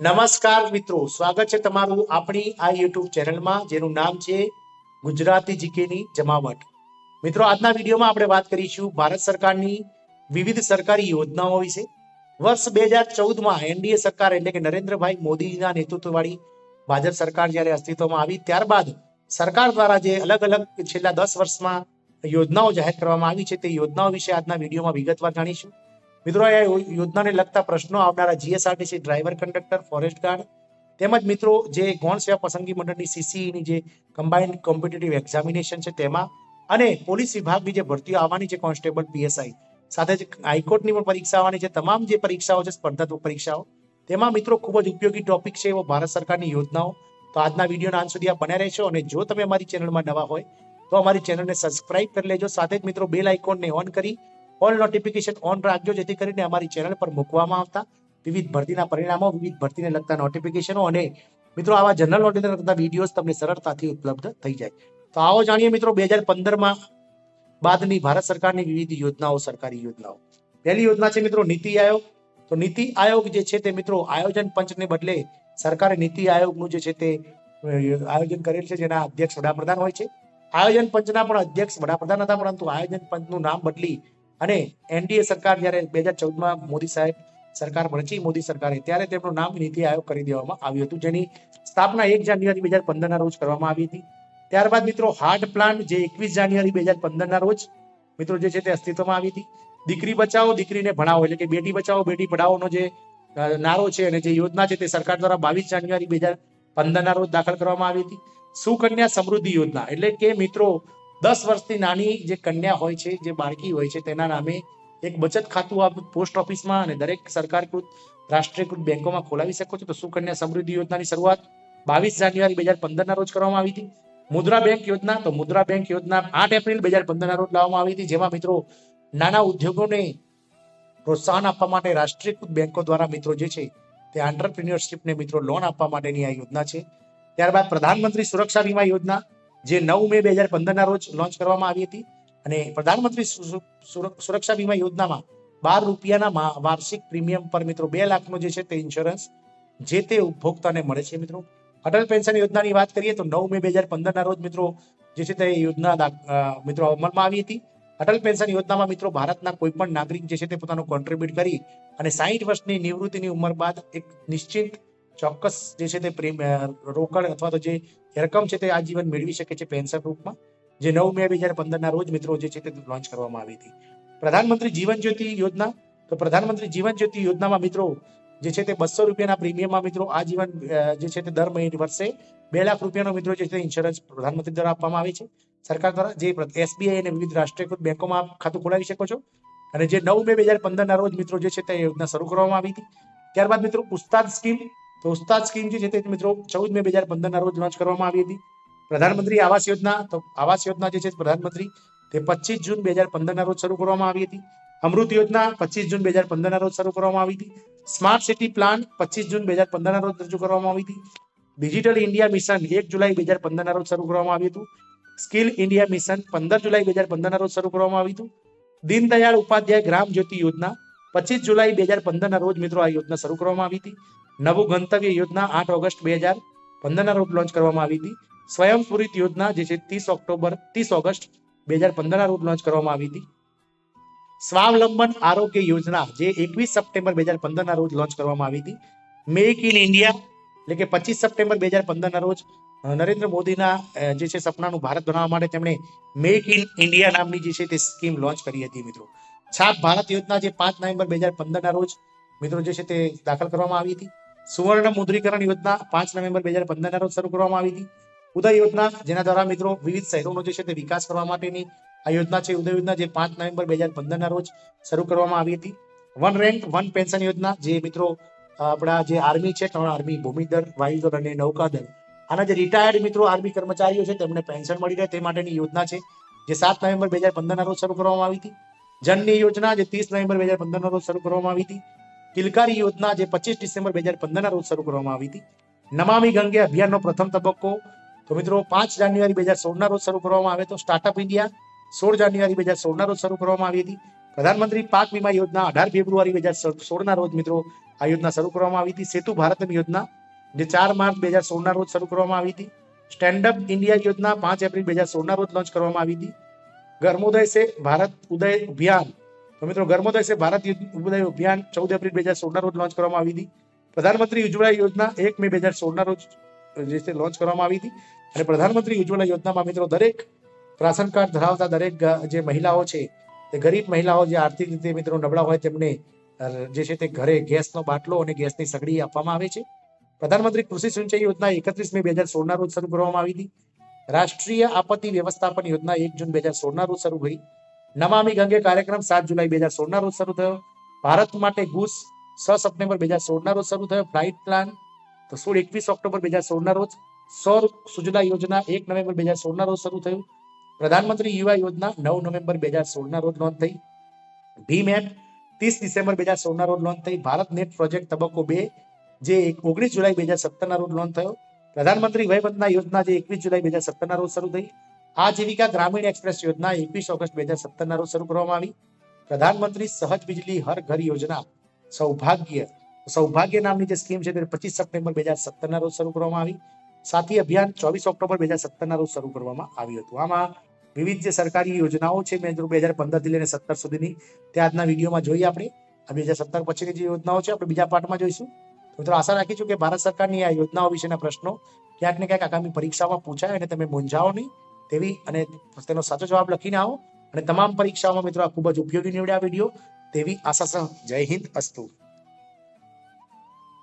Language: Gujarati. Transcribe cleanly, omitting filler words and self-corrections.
નમસ્કાર મિત્રો, સ્વાગત છે તમારું આપણી આ યુટ્યુબ ચેનલમાં જેનું નામ છે ગુજરાતી જીકેની જમાવટ. મિત્રો, આજના વિડીયોમાં આપણે વાત કરીશું ભારત સરકારની વિવિધ સરકારી યોજનાઓ વિશે. વર્ષ 2014માં એનડીએ સરકાર એટલે કે નરેન્દ્રભાઈ મોદીના નેતૃત્વવાળી ભાજપ સરકાર જ્યારે અસ્તિત્વમાં આવી ત્યારબાદ સરકાર દ્વારા જે અલગ અલગ છેલ્લા 10 વર્ષમાં યોજનાઓ જાહેર કરવામાં આવી છે તે યોજનાઓ વિશે આજના વિડીયોમાં વિગતવાર જાણીશું. મિત્રો, આ યોજનાને લગતા પ્રશ્નો આવનારા GSRTC driver, conductor, forest guard તેમજ મિત્રો જે ગૌણ સેવા પસંદગી મંડળની સીસીઈની જે કમ્બાઇન્ડ કોમ્પિટિટિવ એક્ઝામિનેશન છે તેમાં અને પોલીસ વિભાગની જે ભરતીઓ આવવાની છે કોન્સ્ટેબલ, પીએસઆઈ સાથે જ હાઈકોર્ટની પણ પરીક્ષા આવવાની છે, તમામ જે પરીક્ષાઓ છે સ્પર્ધાત્મક પરીક્ષાઓ તેમાં મિત્રો ખૂબ જ ઉપયોગી ટોપિક છે એવો ભારત સરકારની યોજનાઓ. તો આજના વિડીયોના અંત સુધી આપ બન્યા રહેશો અને જો તમે અમારી ચેનલમાં નવા હોય તો અમારી ચેનલને સબસ્ક્રાઇબ કરી લેજો. સાથે જ મિત્રો બેલ આઇકોનને ઓન કરી ઓલ નોટિફિકેશન ઓન રાખજો, જેથી કરીને અમારી ચેનલ પર મૂકવામાં આવતા વિવિધ ભરતીના પરિણામો, વિવિધ ભરતીને લગતા નોટિફિકેશનો અને મિત્રો આવા જનરલ નોલેજને લગતા વિડીયોઝ તમને સરળતાથી ઉપલબ્ધ થઈ જાય. તો આવો જાણીએ મિત્રો 2015માં બાદની ભારત સરકારની વિવિધ યોજનાઓ, સરકારી યોજનાઓ. પહેલી યોજના છે મિત્રો નીતિ આયોગ. તો નીતિ આયોગ જે છે તે મિત્રો આયોજન પંચને બદલે સરકારે નીતિ આયોગનું જે છે તે આયોજન કરેલ છે, જેના અધ્યક્ષ વડાપ્રધાન હોય છે. આયોજન પંચના પણ અધ્યક્ષ વડાપ્રધાન હતા, પરંતુ આયોજન પંચનું નામ બદલી અને એનડીએ સરકાર જ્યારે 2014માં મોદી સાહેબ સરકાર રચી, મોદી સરકારે, ત્યારે તેમનું નામ નીતિ આયોગ કરી દેવામાં આવ્યું હતું, જેની સ્થાપના 1 જાન્યુઆરી 2015ના રોજ કરવામાં આવી હતી. ત્યારબાદ મિત્રો હાર્ટ પ્લાન જે 21 જાન્યુઆરી 2015ના રોજ મિત્રો જે છે તે અસ્તિત્વમાં આવી હતી. દીકરી બચાવો દીકરીને ભણાવો એટલે કે બેટી બચાવો બેટી પઢાઓનો જે નારો છે અને જે યોજના છે તે સરકાર દ્વારા 22 જાન્યુઆરી 2015ના રોજ દાખલ કરવામાં આવી હતી. સુકન્યા સમૃદ્ધિ યોજના એટલે કે મિત્રો 10 વર્ષથી નાની જે કન્યા હોય છે, જે બાળકી હોય છે, તેના નામે એક બચત ખાતું આપ પોસ્ટ ઓફિસમાં અને દરેક સરકારકૃત રાષ્ટ્રીયકૃત બેંકોમાં ખોલાવી શકો છો. તો સુકન્યા સમૃદ્ધિ યોજનાની શરૂઆત 22 જાન્યુઆરી 2015ના રોજ કરવામાં આવી હતી. મુદ્રા બેંક યોજના. તો મુદ્રા બેંક યોજના 8 એપ્રિલ 2015ના રોજ લાવવામાં આવી હતી, જેમાં મિત્રો નાના ઉદ્યોગોને પ્રોત્સાહન આપવા માટે રાષ્ટ્રીયકૃત બેંકો દ્વારા મિત્રો જે છે તે આંટરપ્રિન્યોરશિપને મિત્રો લોન આપવા માટેની આ યોજના છે. ત્યારબાદ પ્રધાનમંત્રી સુરક્ષા વીમા યોજના જે 9 મે 2015ના રોજ લોન્ચ કરવામાં આવી હતી અને પ્રધાનમંત્રી સુરક્ષા વીમા યોજનામાં 12 રૂપિયાના વાર્ષિક પ્રીમિયમ પર મિત્રો 2 લાખનો જે છે તે ઇન્સ્યોરન્સ જે તે ઉપભોક્તાને મળે છે. મિત્રો અટલ પેન્શન યોજનાની વાત કરીએ તો 9 મે 2015ના રોજ મિત્રો જે છે તે યોજના મિત્રો અમલમાં આવી હતી. અટલ પેન્શન યોજનામાં મિત્રો ભારતના કોઈ પણ નાગરિક જે છે તે પોતાનું કોન્ટ્રીબ્યુટ કરી અને 60 વર્ષની નિવૃત્તિની ઉંમર બાદ એક નિશ્ચિત ચોક્કસ જે છે તે રોકડ અથવા તો જે રકમ છે તે આજીવન મેળવી શકે છે પેન્શન રૂપમાં, જે 9 મે 2015ના રોજ મિત્રો જે છે તે લોન્ચ કરવામાં આવી હતી. પ્રધાનમંત્રી જીવન જ્યોતિ યોજના. તો પ્રધાનમંત્રી જીવન જ્યોતિ યોજનામાં મિત્રો જે છે તે 200 રૂપિયાના પ્રીમિયમમાં મિત્રો આજીવન જે છે તે દર મહિને વર્ષે 2 લાખ રૂપિયાનો મિત્રો જે છે ઇન્સ્યોરન્સ પ્રધાનમંત્રી દ્વારા આપવામાં આવે છે સરકાર દ્વારા, જે એસબીઆઈ અને વિવિધ રાષ્ટ્રીયકૃત બેંકોમાં ખાતું ખોલાવી શકો છો. અને જે 9 મે 2015ના રોજ મિત્રો જે છે તે યોજના શરૂ કરવામાં આવી હતી. ત્યારબાદ મિત્રો ઉસ્તાદ સ્કીમ. તો ઉસ્તાદ સ્કીમ જે છે તે મિત્રો 14 મે 2015ના રોજ લોન્ચ કરવામાં આવી હતી. પ્રધાનમંત્રી આવાસ યોજના. તો આવાસ યોજના જે છે પ્રધાનમંત્રી તે 25 જૂન 2015ના રોજ શરૂ કરવામાં આવી હતી. અમૃત યોજના 25 જૂન 2015ના રોજ શરૂ કરવામાં આવી હતી. સ્માર્ટ સિટી પ્લાન 25 જૂન 2015ના રોજ રજૂ કરવામાં આવી હતી. ડિજિટલ ઇન્ડિયા મિશન 1 જુલાઈ 2015ના રોજ શરૂ કરવામાં આવ્યું હતું. સ્કિલ ઇન્ડિયા મિશન 15 જુલાઈ 2015ના રોજ શરૂ કરવામાં આવ્યું હતું. દીનદયાળ ઉપાધ્યાય ગ્રામ જ્યોતિ યોજના 25 જુલાઈ 2015ના રોજ મિત્રો આ યોજના શરૂ કરવામાં આવી હતી. નવું ગંતવ્ય યોજના 8 ઓગસ્ટ 2015ના રોજ લોન્ચ કરવામાં આવી હતી. સ્વયંપૂરિત યોજના જે છે 30 ઓગસ્ટ 2015ના રોજ લોન્ચ કરવામાં આવી હતી. સ્વાવલંબન આરોગ્ય યોજના જે 21 સપ્ટેમ્બર 2015ના રોજ લોન્ચ કરવામાં આવી હતી. મેક ઇન ઇન્ડિયા એટલે કે 25 સપ્ટેમ્બર 2015ના રોજ નરેન્દ્ર મોદીના જે છે સપનાનું ભારત બનાવવા માટે તેમણે મેક ઇન ઇન્ડિયા નામની જે છે તે સ્કીમ લોન્ચ કરી હતી. મિત્રો છાપ ભારત યોજના જે 5 નવેમ્બર 2015ના રોજ મિત્રો જે છે તે દાખલ કરવામાં આવી હતી. સુવર્ણ મુદ્રીકરણ યોજના 5 નવેમ્બર 2015ના રોજ શરૂ કરવામાં આવી હતી. ઉદય યોજના જેના દ્વારા મિત્રો વિવિધ શહેરોનો જે છે તે વિકાસ કરવા માટેની આ યોજના છે ઉદય યોજના, જે 5 નવેમ્બર 2015ના રોજ શરૂ કરવામાં આવી હતી. વન રેન્ક વન પેન્શન યોજના જે મિત્રો આપણા જે આર્મી છે, 3 આર્મી, ભૂમિદળ, વાયુદળ અને નૌકાદળ, આના જે રિટાયર્ડ મિત્રો આર્મી કર્મચારીઓ છે તેમને પેન્શન મળી રહે તે માટેની યોજના છે, જે 7 નવેમ્બર 2015ના રોજ શરૂ કરવામાં આવી હતી. જનની યોજના જે 30 નવેમ્બર 2015ના રોજ શરૂ કરવામાં આવી હતી. કિલકારી યોજના જે 25 ડિસેમ્બર 2015ના રોજ શરૂ કરવામાં આવી હતી. નમામી ગંગે અભિયાનનો પ્રથમ તબક્કો તો મિત્રો 5 જાન્યુઆરી 2016ના રોજ શરૂ કરવામાં આવ્યો હતો. સ્ટાર્ટઅપ ઇન્ડિયા 16 જાન્યુઆરી 2016ના રોજ શરૂ કરવામાં આવી હતી. પ્રધાનમંત્રી પાક વીમા યોજના 18 ફેબ્રુઆરી 2016ના રોજ મિત્રો આ યોજના શરૂ કરવામાં આવી હતી. સેતુ ભારતમ યોજના જે 4 માર્ચ 2016 રોજ શરૂ કરવામાં આવી હતી. સ્ટેન્ડ અપ ઇન્ડિયા યોજના 5 એપ્રિલ 2016 રોજ લોન્ચ કરવામાં આવી હતી. ગર્મોદય સે ભારત ઉદય અભિયાન, તો મિત્રો ગર્મોદય સે ભારત ઉદય અભિયાન 14 એપ્રિલ 2016 રોજ લોન્ચ કરવામાં આવી હતી. પ્રધાનમંત્રી ઉજ્જવલા યોજના 1 મે 2016 રોજ જે છે લોન્ચ કરવામાં આવી હતી. અને પ્રધાનમંત્રી ઉજ્જવલા યોજનામાં મિત્રો દરેક રાશન કાર્ડ ધરાવતા દરેક જે મહિલાઓ છે, તે ગરીબ મહિલાઓ જે આર્થિક રીતે મિત્રો નબળા હોય તેમને જે છે તે ઘરે ગેસનો બાટલો અને ગેસની સગડી આપવામાં આવે છે. પ્રધાનમંત્રી કૃષિ સિંચાઈ યોજના 31 મે 2016 રોજ શરૂ કરવામાં આવી હતી. રાષ્ટ્રીય આપત્તિ વ્યવસ્થાપન યોજના 1 જૂન 2016 રોજ શરૂ થઈ. નમામિ ગંગે કાર્યક્રમ 7 જુલાઈ 2016 રોજ શરૂ થયો. ભારત માટે ગુસ 6 સપ્ટેમ્બર 2016 રોજ શરૂ થયો. ફ્લાઇટ પ્લાન તો 21 ઓક્ટોબર 2016 રોજ. સૌર સુજલા યોજના 1 નવેમ્બર 2016 રોજ શરૂ થયું. પ્રધાનમંત્રી યુવા યોજના 9 નવેમ્બર 2016 રોજ લોન્ચ થઈ. ભીમ એપ 30 ડિસેમ્બર 2016 રોજ લોન્ચ થઈ. ભારત નેટ પ્રોજેક્ટ તબક્કો 2 જે 19 જુલાઈ 2017 રોજ લોન્ચ થયો. પ્રધાનમંત્રી વય વંદના યોજના જે 21 જુલાઈ 2017 રોજ શરૂ થઈ. આજીવિકા ગ્રામીણ એક્સપ્રેસ યોજના 21 ઓગસ્ટ 2017 રોજ શરૂ કરવામાં આવી. પ્રધાનમંત્રી સહજ બિજલી હર ઘર યોજના સૌભાગ્ય નામની જે સ્કીમ છે તે 25 સપ્ટેમ્બર 2017 રોજ શરૂ કરવામાં આવી. સાથી અભિયાન 24 ઓક્ટોબર 2017 રોજ શરૂ કરવામાં આવ્યું હતું. આમાં વિવિધ જે સરકારી યોજનાઓ છે મેં 2015 થી લઈને 17 સુધીની તે આજના વિડીયોમાં જોઈએ આપણે. આ 2017 પછીની જે યોજનાઓ છે આપણે બીજા પાઠમાં જોઈશું. મિત્રો આશા રાખી છું કે ભારત સરકારની આ યોજનાઓ વિશેના પ્રશ્નો ક્યાંક ને ક્યાંક આગામી પરીક્ષામાં પૂછાય અને તમે મૂંઝાઓ નહીં તેવી અને તેનો સાચો જવાબ લખીને આવો અને તમામ પરીક્ષાઓમાં મિત્રો આ ખૂબ જ ઉપયોગી નીવડ્યા વિડીયો તેવી આશા સહ જય હિન્દ અસ્તુ.